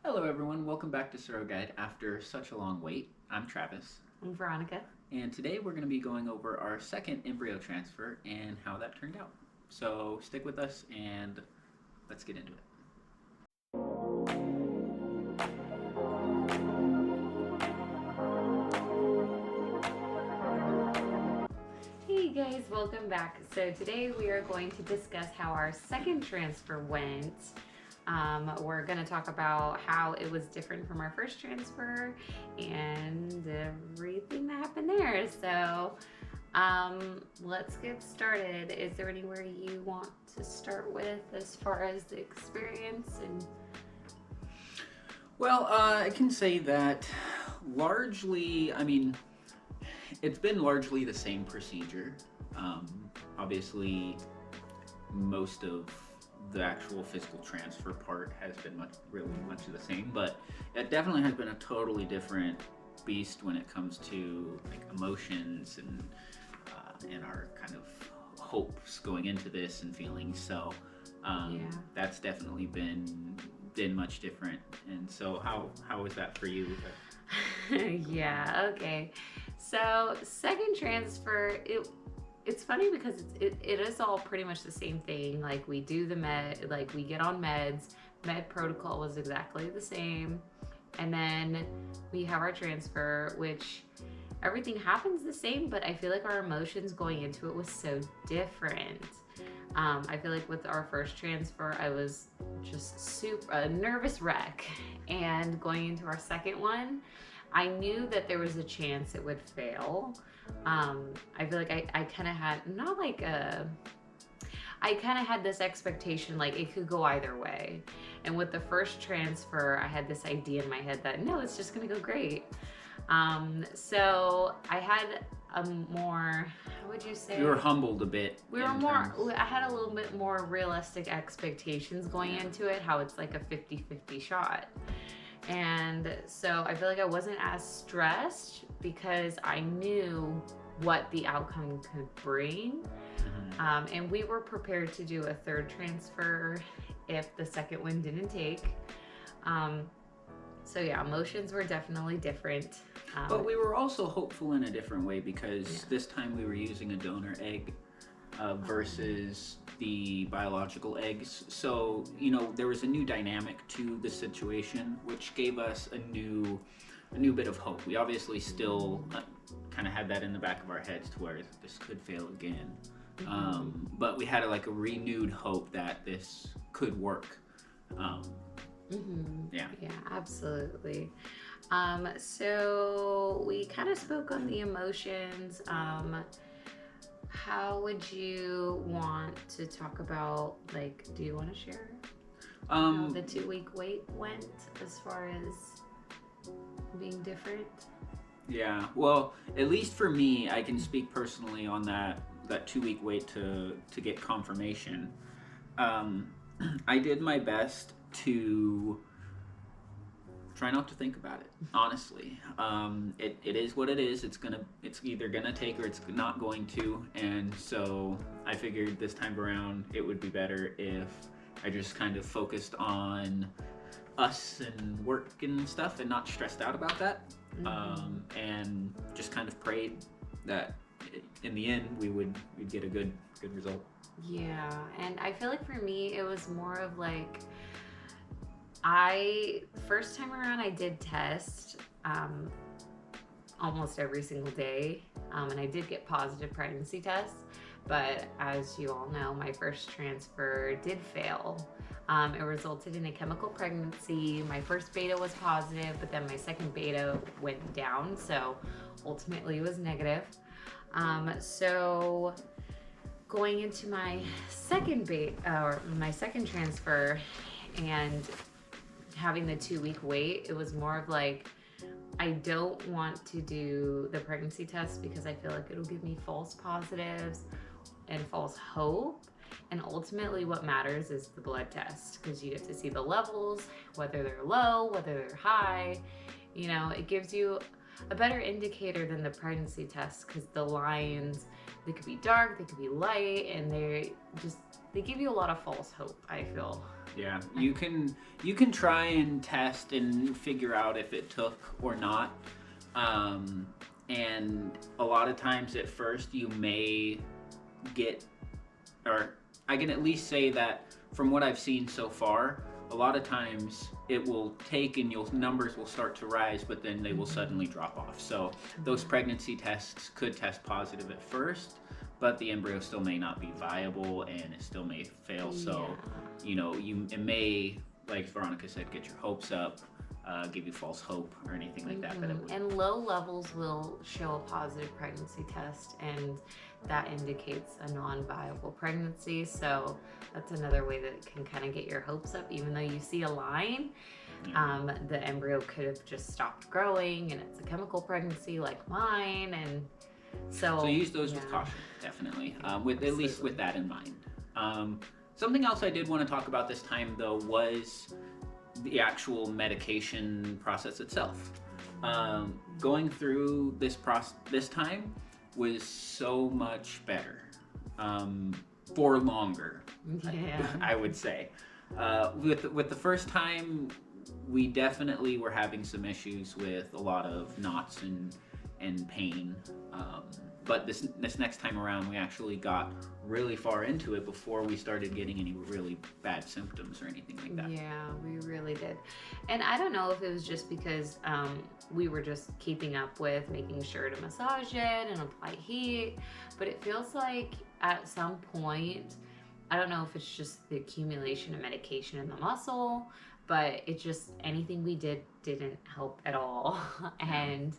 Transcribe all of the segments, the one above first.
Hello, everyone. Welcome back to Surroguide after such a long wait. I'm Travis, I'm Veronica. and today we're going to be going over our second embryo transfer and how that turned out. So stick with us and let's get into it. Hey guys, welcome back. So today we are going to discuss how our second transfer went. We're going to talk about how it was different from our first transfer and everything that happened there. So let's get started. Is there anywhere you want to start with as far as the experience and Well, I can say that largely, it's been largely the same procedure. Um, Obviously, most of the actual physical transfer part has been really much of the same, but it definitely has been a totally different beast when it comes to like emotions and our kind of hopes going into this and feelings. So yeah? that's definitely been much different. And so how was that for you? Yeah, okay. So second transfer, it's funny because it is all pretty much the same thing. Like we do the med, like we get on meds. Med protocol was exactly the same, and then we have our transfer, which everything happens the same, but I feel like our emotions going into it was so different. I feel like with our first transfer, I was just super a nervous wreck, and going into our second one, I knew that there was a chance it would fail. I feel like I kind of had not like a I kind of had this expectation like it could go either way. And with the first transfer, I had this idea in my head that no, it's just gonna go great. So I had a more, how would you say? You were humbled a bit. We were more, I had a little bit more realistic expectations going into it, how it's like a 50-50 shot. And so I feel like I wasn't as stressed because I knew what the outcome could bring. And we were prepared to do a third transfer if the second one didn't take. So yeah, emotions were definitely different. But we were also hopeful in a different way because Yeah. this time we were using a donor egg versus the biological eggs. So, there was a new dynamic to the situation, which gave us a new bit of hope. We obviously still kind of had that in the back of our heads to where this could fail again. But we had like a renewed hope that this could work. Yeah. Yeah, absolutely. So we kind of spoke on the emotions. How would you want to talk about, like, do you want to share how the 2 week wait went as far as being different? Yeah, well, at least for me, I can speak personally on that 2 week wait to get confirmation. Um, I did my best to try not to think about it. Honestly, it is what it is. It's either gonna take or it's not going to, and so I figured this time around it would be better if I just kind of focused on us and work and stuff and not stressed out about that. And just kind of prayed that in the end we'd get a good result. Yeah, and I feel like for me, it was more of like, I first time around I did test almost every single day, and I did get positive pregnancy tests. But as you all know, my first transfer did fail. It resulted in a chemical pregnancy. My first beta was positive, but then my second beta went down, so ultimately it was negative. So going into my second or my second transfer and having the 2 week wait, it was more of like, I don't want to do the pregnancy test because I feel like it'll give me false positives and false hope. And ultimately what matters is the blood test, because you get to see the levels, whether they're low, whether they're high. It gives you a better indicator than the pregnancy test, because the lines, they could be dark, they could be light, and they give you a lot of false hope, I feel. Yeah, you can try and test and figure out if it took or not. And a lot of times at first you may get, or I can at least say that from what I've seen so far, a lot of times it will take and your numbers will start to rise, but then they will suddenly drop off. So those pregnancy tests could test positive at first, but the embryo still may not be viable and it still may fail. So, it may, like Veronica said, get your hopes up, give you false hope or anything like that. But it would. And low levels will show a positive pregnancy test, and that indicates a non-viable pregnancy. So that's another way that it can kind of get your hopes up. Even though you see a line, the embryo could have just stopped growing, and it's a chemical pregnancy like mine. And so use those with caution, definitely. With at least with that in mind. Something else I did want to talk about this time, though, was the actual medication process itself. Going through this time was so much better, for longer. I would say. With the first time, we definitely were having some issues with a lot of knots and pain. But this next time around, we actually got really far into it before we started getting any really bad symptoms or anything like that. Yeah, we really did. And I don't know if it was just because we were just keeping up with making sure to massage it and apply heat, but it feels like at some point, I don't know if it's just the accumulation of medication in the muscle, but it just, anything we did didn't help at all. And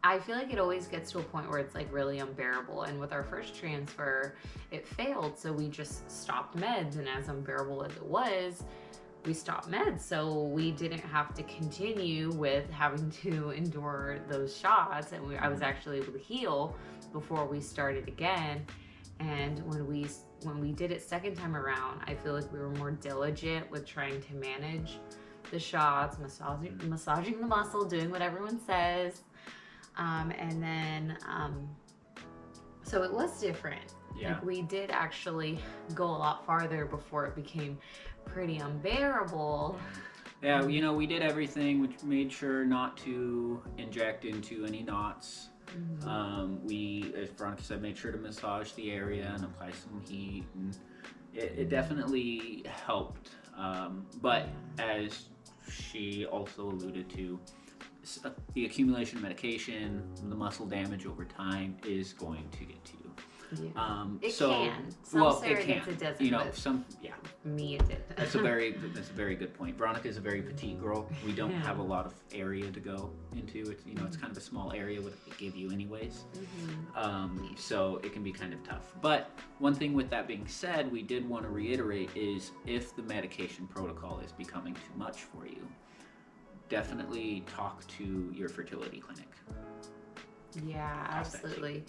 I feel like it always gets to a point where it's like really unbearable. And with our first transfer, it failed. So we just stopped meds. And as unbearable as it was, we stopped meds. So we didn't have to continue with having to endure those shots. And I was actually able to heal before we started again. And when we did it second time around, I feel like we were more diligent with trying to manage the shots, massaging the muscle, doing what everyone says. And then, so it was different. Yeah. Like we did actually go a lot farther before it became pretty unbearable. Yeah, we did everything. We made sure not to inject into any knots. We, as Veronica said, made sure to massage the area and apply some heat. And it definitely helped. But as she also alluded to, the accumulation of medication, the muscle damage over time is going to get to you. Yeah. It can. Some surrogates it doesn't. Me it did. That's a very good point. Veronica is a very petite girl. We don't have a lot of area to go into. It's it's kind of a small area what they give you anyways. So it can be kind of tough. But one thing with that being said, we did want to reiterate is if the medication protocol is becoming too much for you, definitely talk to your fertility clinic. Yeah, absolutely.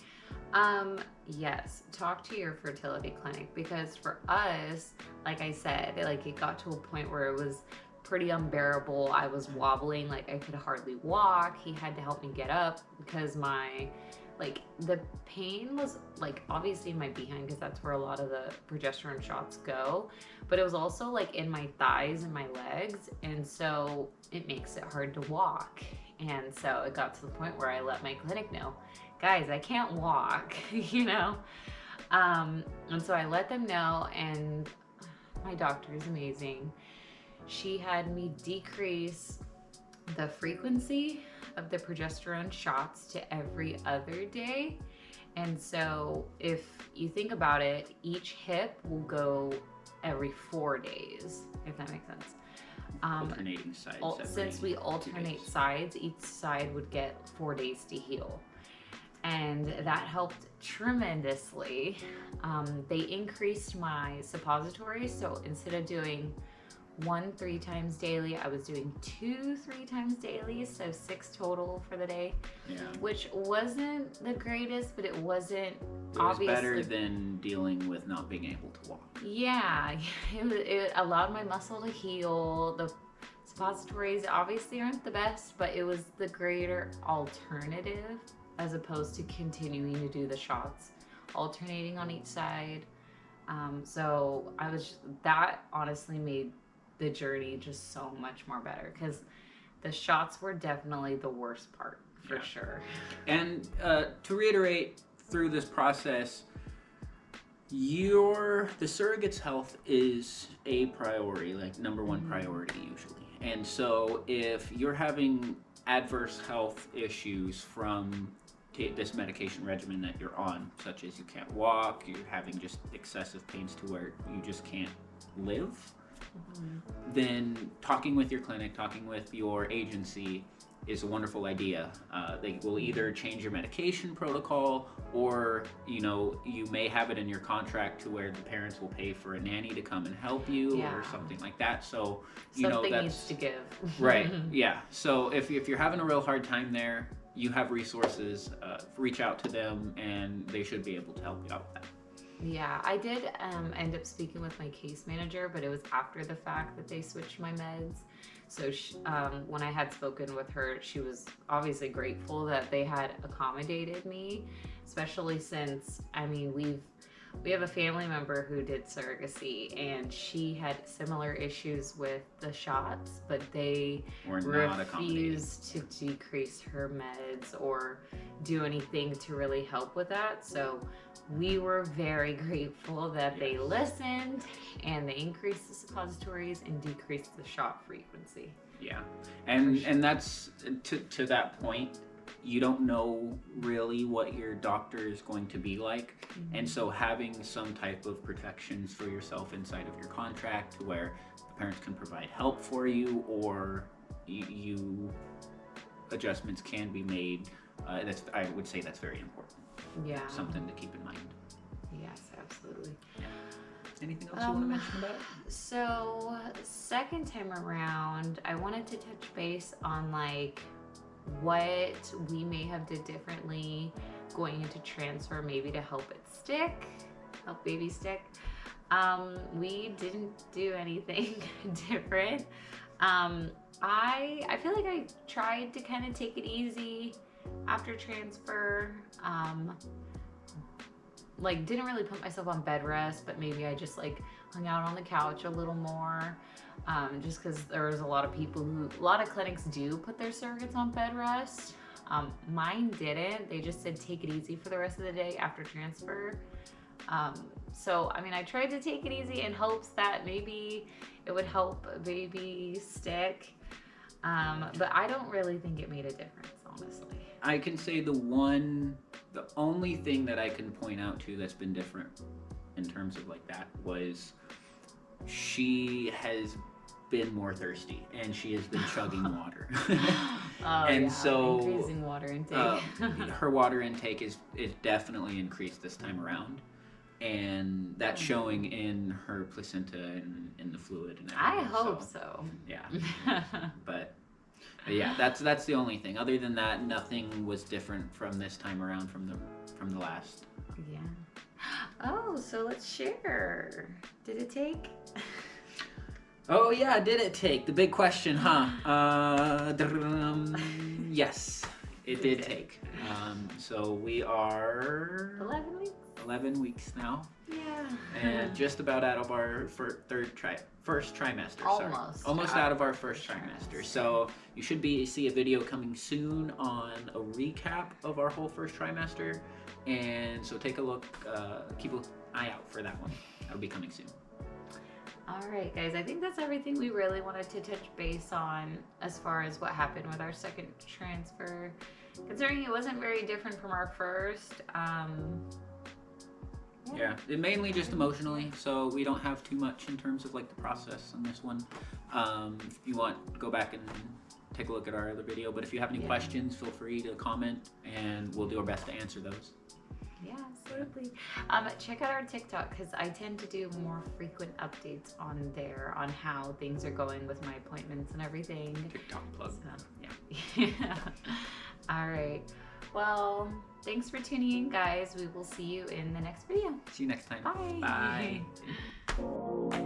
Yes, talk to your fertility clinic, because for us, like I said, it got to a point where it was pretty unbearable. I was wobbling, like I could hardly walk. He had to help me get up because the pain was obviously in my behind, because that's where a lot of the progesterone shots go, but it was also in my thighs and my legs, and so it makes it hard to walk. And so it got to the point where I let my clinic know, guys, I can't walk, and so I let them know, and my doctor is amazing. She had me decrease the frequency of the progesterone shots to every other day. And so if you think about it, each hip will go every 4 days, if that makes sense. Alternating sides. Since we alternate sides, each side would get 4 days to heal. And that helped tremendously. They increased my suppositories. So instead of doing 1 3 times daily, I was doing 2 3 times daily, so 6 total for the day. Yeah. Which wasn't the greatest, but it wasn't obviously better than dealing with not being able to walk. Yeah, it allowed my muscle to heal. The suppositories obviously aren't the best, but it was the greater alternative as opposed to continuing to do the shots, alternating on each side. So that honestly made the journey just so much more better, because the shots were definitely the worst part for sure. And to reiterate, through this process, the surrogate's health is a priority, like number one priority usually. And so if you're having adverse health issues from this medication regimen that you're on, such as you can't walk, you're having just excessive pains to where you just can't live, then talking with your clinic, talking with your agency is a wonderful idea. They will either change your medication protocol, or you may have it in your contract to where the parents will pay for a nanny to come and help you, or something like that. So something that's needs to give. Right. Yeah. So if you're having a real hard time there, you have resources. Reach out to them, and they should be able to help you out with that. Yeah, I did end up speaking with my case manager, but it was after the fact that they switched my meds. So when I had spoken with her, she was obviously grateful that they had accommodated me, especially since, I mean, we have a family member who did surrogacy, and she had similar issues with the shots, but they refused to decrease her meds or do anything to really help with that. So we were very grateful that they listened, and they increased the suppositories and decreased the shot frequency. Yeah, and that's to that point, you don't know really what your doctor is going to be like, and so having some type of protections for yourself inside of your contract, to where the parents can provide help for you, or adjustments can be made. I would say that's very important. Yeah. Something to keep in mind. Yes, absolutely. Yeah. Anything else you want to mention about it? So, second time around, I wanted to touch base on like what we may have did differently going into transfer, maybe to help baby stick. We didn't do anything different. I feel like I tried to kind of take it easy after transfer. Like, didn't really put myself on bed rest, but maybe I just like hung out on the couch a little more, just because there was a lot of clinics do put their surrogates on bed rest. Mine didn't. They just said take it easy for the rest of the day after transfer. So I mean, I tried to take it easy in hopes that maybe it would help a baby stick, but I don't really think it made a difference, honestly. I can say the only thing that I can point out to that's been different in terms of like that was she has been more thirsty, and she has been chugging water. So increasing water intake. Her water intake is definitely increased this time around, and that's showing in her placenta and in the fluid and everything. I hope so. Yeah. But yeah, that's the only thing. Other than that, nothing was different from this time around from the last. Yeah. Oh, so let's share. Did it take? Oh yeah, did it take? The big question, huh? Yes, it did take. So we are 11 weeks. 11 weeks now. Yeah. And just about out of our first trimester. Almost out of our first trimester. So you should see a video coming soon on a recap of our whole first trimester. And so take a look, keep an eye out for that one. That'll be coming soon. All right, guys, I think that's everything we really wanted to touch base on as far as what happened with our second transfer. Considering it wasn't very different from our first. Yeah, it mainly just emotionally, so we don't have too much in terms of like the process on this one. If you want, go back and take a look at our other video, but if you have any questions, feel free to comment, and we'll do our best to answer those. Yeah, absolutely. Check out our TikTok, because I tend to do more frequent updates on there on how things are going with my appointments and everything. TikTok plug. So, yeah. All right. Well, thanks for tuning in, guys. We will see you in the next video. See you next time. Bye. Bye.